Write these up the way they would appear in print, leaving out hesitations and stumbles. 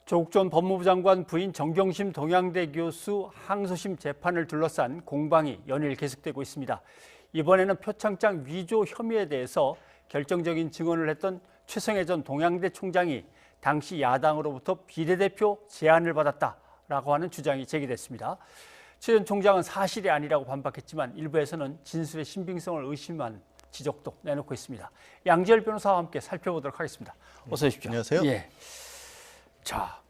조국 전 법무부 장관 부인 정경심 동양대 교수 항소심 재판을 둘러싼 공방이 연일 계속되고 있습니다. 이번에는 표창장 위조 혐의에 대해서 결정적인 증언을 했던 최성해 전 동양대 총장이 당시 야당으로부터 비례대표 제안을 받았다라고 하는 주장이 제기됐습니다. 최 전 총장은 사실이 아니라고 반박했지만 일부에서는 진술의 신빙성을 의심한 지적도 내놓고 있습니다. 양지열 변호사와 함께 살펴보도록 하겠습니다. 어서 오십시오. 안녕하세요. 예. 자,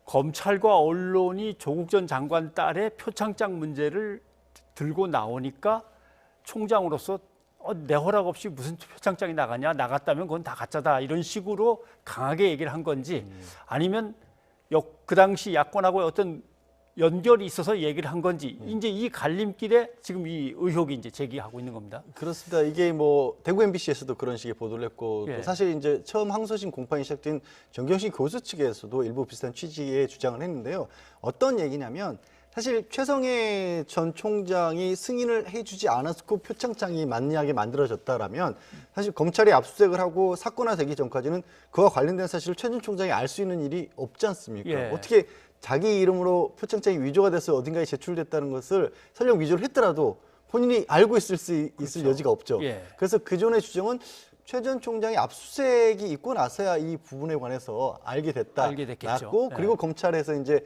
검찰과 언론이 조국 전 장관 딸의 표창장 문제를 들고 나오니까 총장으로서 내 허락 없이 무슨 표창장이 나가냐, 나갔다면 그건 다 가짜다, 이런 식으로 강하게 얘기를 한 건지, 아니면 그 당시 야권하고 어떤 연결이 있어서 얘기를 한 건지, 이제 이 갈림길에 지금 이 의혹이 이제 제기하고 있는 겁니다. 그렇습니다. 이게 뭐 대구 MBC에서도 그런 식의 보도를 했고, 예. 또 사실 이제 처음 항소심 공판이 시작된 정경심 교수 측에서도 일부 비슷한 취지의 주장을 했는데요. 어떤 얘기냐면, 사실 최성해 전 총장이 승인을 해주지 않았고 표창장이 만약에 만들어졌다라면 사실 검찰이 압수수색을 하고 사건화 되기 전까지는 그와 관련된 사실을 최 전 총장이 알 수 있는 일이 없지 않습니까? 예. 어떻게 자기 이름으로 표창장이 위조가 돼서 어딘가에 제출됐다는 것을 설령 위조를 했더라도 본인이 알고 있을 그렇죠. 여지가 없죠. 예. 그래서 그전의 주장은 최 전 총장이 압수수색이 있고 나서야 이 부분에 관해서 알게 됐겠죠. 됐고, 예. 그리고 검찰에서 이제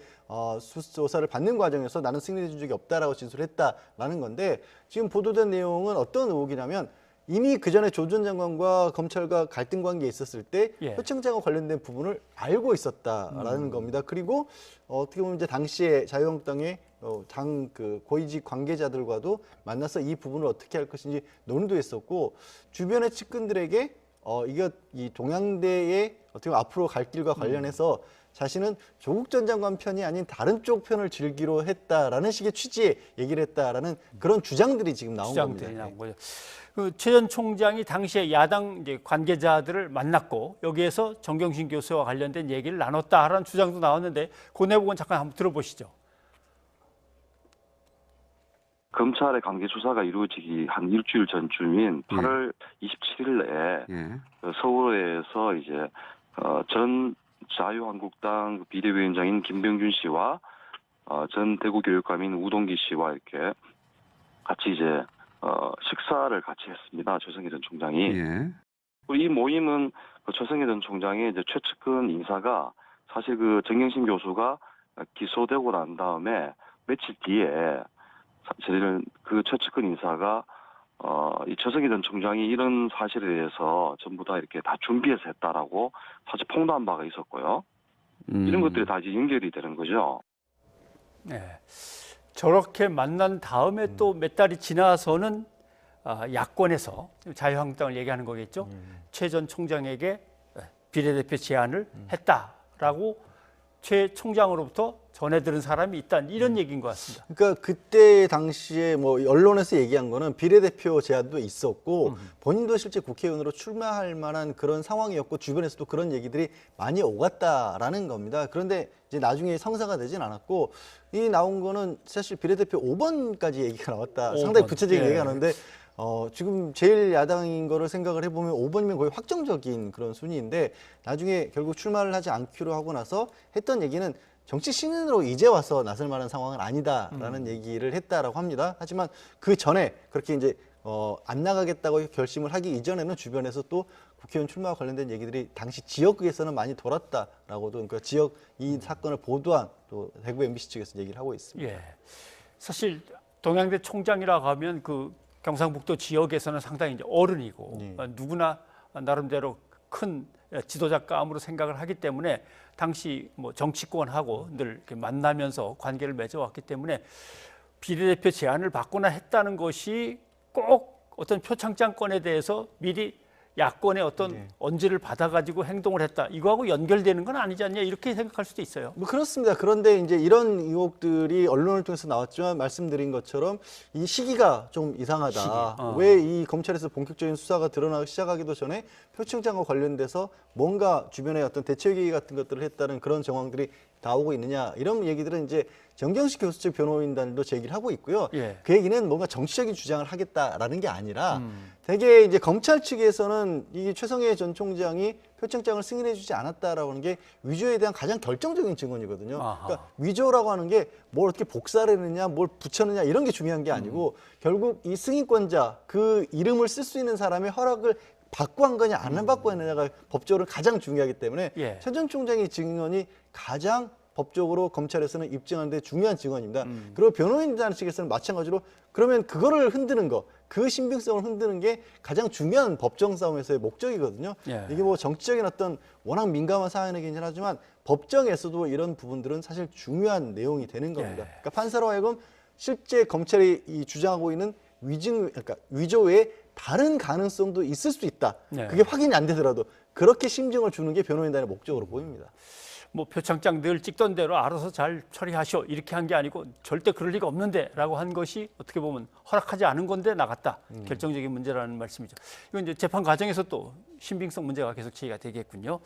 수조사를 받는 과정에서 나는 승인해 준 적이 없다라고 진술했다라는 건데, 지금 보도된 내용은 어떤 의혹이냐면 이미 그 전에 조 전 장관과 검찰과 갈등 관계에 있었을 때 예. 표창장과 관련된 부분을 알고 있었다라는 겁니다. 그리고 어떻게 보면 이제 당시에 자유한국당의 당 고위직 관계자들과도 만나서 이 부분을 어떻게 할 것인지 논의도 했었고, 주변의 측근들에게 이 동양대의 어떻게 보면 앞으로 갈 길과 관련해서 자신은 조국 전 장관 편이 아닌 다른 쪽 편을 들기로 했다라는 식의 취지의 얘기를 했다라는 그런 주장들이 지금 나온 주장들이 겁니다. 나온 거죠. 최 전 총장이 당시에 야당 이제 관계자들을 만났고 여기에서 정경심 교수와 관련된 얘기를 나눴다라는 주장도 나왔는데 그 내용은 잠깐 한번 들어보시죠. 검찰의 관계 조사가 이루어지기 한 일주일 전쯤인 8월 27일 내에 서울에서 이제 전 자유한국당 비대위원장인 김병준 씨와 전 대구교육감인 우동기 씨와 이렇게 같이 이제 식사를 같이 했습니다. 최성해 전 총장이. 예. 이 모임은 최성해 전 총장의 이제 최측근 인사가 사실 그 정경심 교수가 기소되고 난 다음에 며칠 뒤에 저희는 그 최측근 인사가 이 최성해 전 총장이 이런 사실에 대해서 전부 다 이렇게 다 준비해서 했다라고 사실 폭로한 바가 있었고요. 이런 것들이 다 이제 연결이 되는 거죠. 네. 저렇게 만난 다음에 또 몇 달이 지나서는 야권에서 자유한국당을 얘기하는 거겠죠. 최 전 총장에게 비례대표 제안을 했다라고 최 총장으로부터 전해 들은 사람이 있다, 이런 얘기인 것 같습니다. 그러니까 그때 당시에 뭐 언론에서 얘기한 거는 비례대표 제안도 있었고 본인도 실제 국회의원으로 출마할 만한 그런 상황이었고 주변에서도 그런 얘기들이 많이 오갔다라는 겁니다. 그런데 이제 나중에 성사가 되진 않았고, 이 나온 거는 사실 비례대표 5번까지 얘기가 나왔다. 5번. 상당히 구체적인 예. 얘기가 나오는데 지금 제일 야당인 거를 생각을 해보면 5번이면 거의 확정적인 그런 순위인데, 나중에 결국 출마를 하지 않기로 하고 나서 했던 얘기는 정치 신인으로 이제 와서 나설 만한 상황은 아니다라는 얘기를 했다라고 합니다. 하지만 그 전에 그렇게 이제 안 나가겠다고 결심을 하기 이전에는 주변에서 또 국회의원 출마와 관련된 얘기들이 당시 지역에서는 많이 돌았다라고도, 그러니까 지역 이 사건을 보도한 또 대구 MBC 측에서 얘기를 하고 있습니다. 예. 사실 동양대 총장이라고 하면 그 경상북도 지역에서는 상당히 이제 어른이고 누구나 나름대로 큰 지도자감으로 생각을 하기 때문에 당시 뭐 정치권하고 늘 이렇게 만나면서 관계를 맺어왔기 때문에 비례대표 제안을 받거나 했다는 것이 꼭 어떤 표창장권에 대해서 미리 야권의 어떤 언지를 받아가지고 행동을 했다, 이거하고 연결되는 건 아니지 않냐, 이렇게 생각할 수도 있어요. 뭐 그렇습니다. 그런데 이제 이런 의혹들이 언론을 통해서 나왔지만 말씀드린 것처럼 이 시기가 좀 이상하다. 왜 이 검찰에서 본격적인 수사가 드러나기 시작하기도 전에 표창장과 관련돼서 뭔가 주변에 어떤 대체 회의 같은 것들을 했다는 그런 정황들이 나오고 있느냐 이런 얘기들은 이제 정경식 교수 측 변호인단도 제기를 하고 있고요. 예. 그 얘기는 뭔가 정치적인 주장을 하겠다라는 게 아니라 되게 이제 검찰 측에서는 이 최성해 전 총장이 표창장을 승인해주지 않았다라고 하는 게 위조에 대한 가장 결정적인 증언이거든요. 아하. 그러니까 위조라고 하는 게 뭘 어떻게 복사를 했느냐, 뭘 붙였느냐 이런 게 중요한 게 아니고 결국 이 승인권자 그 이름을 쓸 수 있는 사람의 허락을 받고 한 거냐 안 받고 했느냐가 법적으로 가장 중요하기 때문에 예. 최 전 총장의 증언이 가장 법적으로 검찰에서는 입증하는 데 중요한 증언입니다. 그리고 변호인단 측에서는 마찬가지로 그러면 그거를 흔드는 거, 그 신빙성을 흔드는 게 가장 중요한 법정 싸움에서의 목적이거든요. 예. 이게 뭐 정치적인 어떤 워낙 민감한 사안이긴 하지만 법정에서도 이런 부분들은 사실 중요한 내용이 되는 겁니다. 예. 그러니까 판사로 하여금 실제 검찰이 이 주장하고 있는 그러니까 위조 외에 다른 가능성도 있을 수 있다. 네. 그게 확인이 안 되더라도 그렇게 심증을 주는 게 변호인단의 목적으로 보입니다. 뭐 표창장 늘 찍던 대로 알아서 잘 처리하시오 이렇게 한 게 아니고 절대 그럴 리가 없는데라고 한 것이 어떻게 보면 허락하지 않은 건데 나갔다. 결정적인 문제라는 말씀이죠. 이건 이제 재판 과정에서 또 신빙성 문제가 계속 제기가 되겠군요.